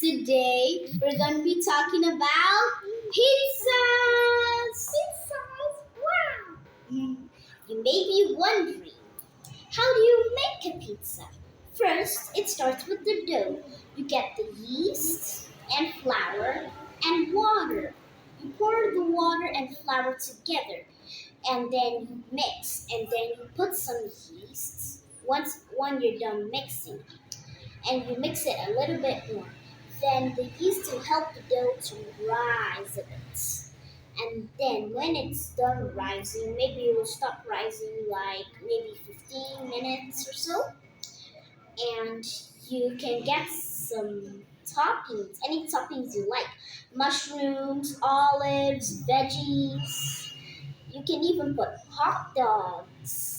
Today we're going to be talking about pizzas. Pizzas, wow! You may be wondering, how do you make a pizza? First, it starts with the dough. You get the yeast and flour and water. You pour the water and flour together, and then you mix, and then you put some yeast. When you're done mixing, and you mix it a little bit more. Then the yeast will help the dough to rise a bit. And then when it's done rising, maybe it will stop rising like maybe 15 minutes or so. And you can get some toppings, any toppings you like. Mushrooms, olives, veggies. You can even put hot dogs,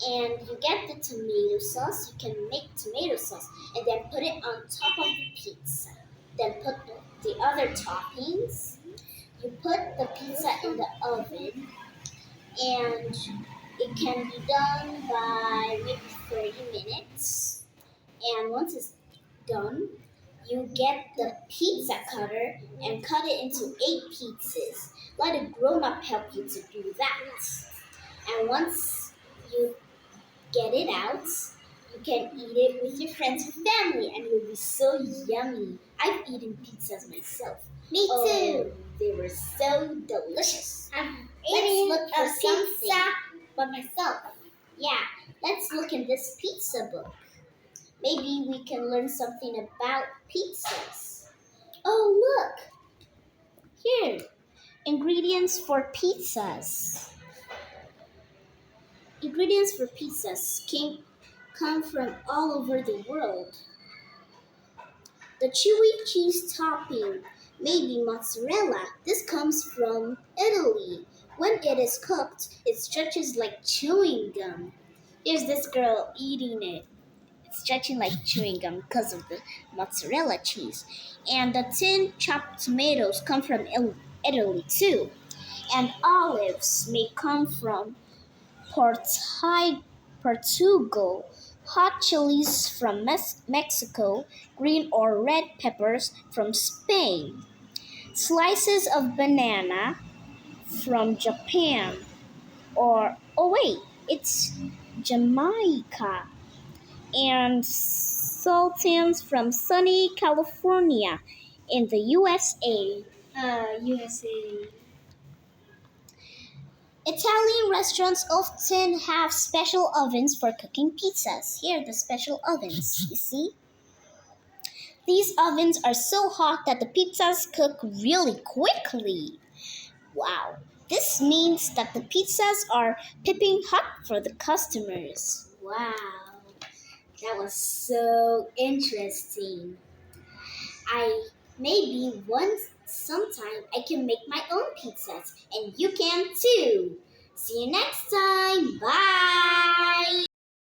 and you get the tomato sauce. You can make tomato sauce and then put it on top of the pizza. Then put the other toppings. You put the pizza in the oven, and it can be done by maybe 30 minutes. And once it's done, you get the pizza cutter and cut it into 8 pieces. Let a grown up help you to do that. And once you get it out, you can eat it with your friends and family, and it will be so yummy. I've eaten pizzas myself. Me too. They were so delicious. Let's Eating look for a something. pizza by myself. Yeah, let's look in this pizza book. Maybe we can learn something about pizzas. Oh, look! Here, ingredients for pizzas. Ingredients for pizzas come from all over the world. The chewy cheese topping may be mozzarella. This comes from Italy. When it is cooked, it stretches like chewing gum. Here's this girl eating it. It's stretching like chewing gum because of the mozzarella cheese. And the tin chopped tomatoes come from Italy too. And olives may come from Portugal, hot chilies from Mexico, green or red peppers from Spain, slices of banana from Japan, it's Jamaica, and sultans from sunny California in the USA. USA. Italian restaurants often have special ovens for cooking pizzas. Here are the special ovens, you see? These ovens are so hot that the pizzas cook really quickly. Wow. This means that the pizzas are piping hot for the customers. Wow. That was so interesting. Maybe sometime I can make my own pizzas, and you can too. See you next time. Bye.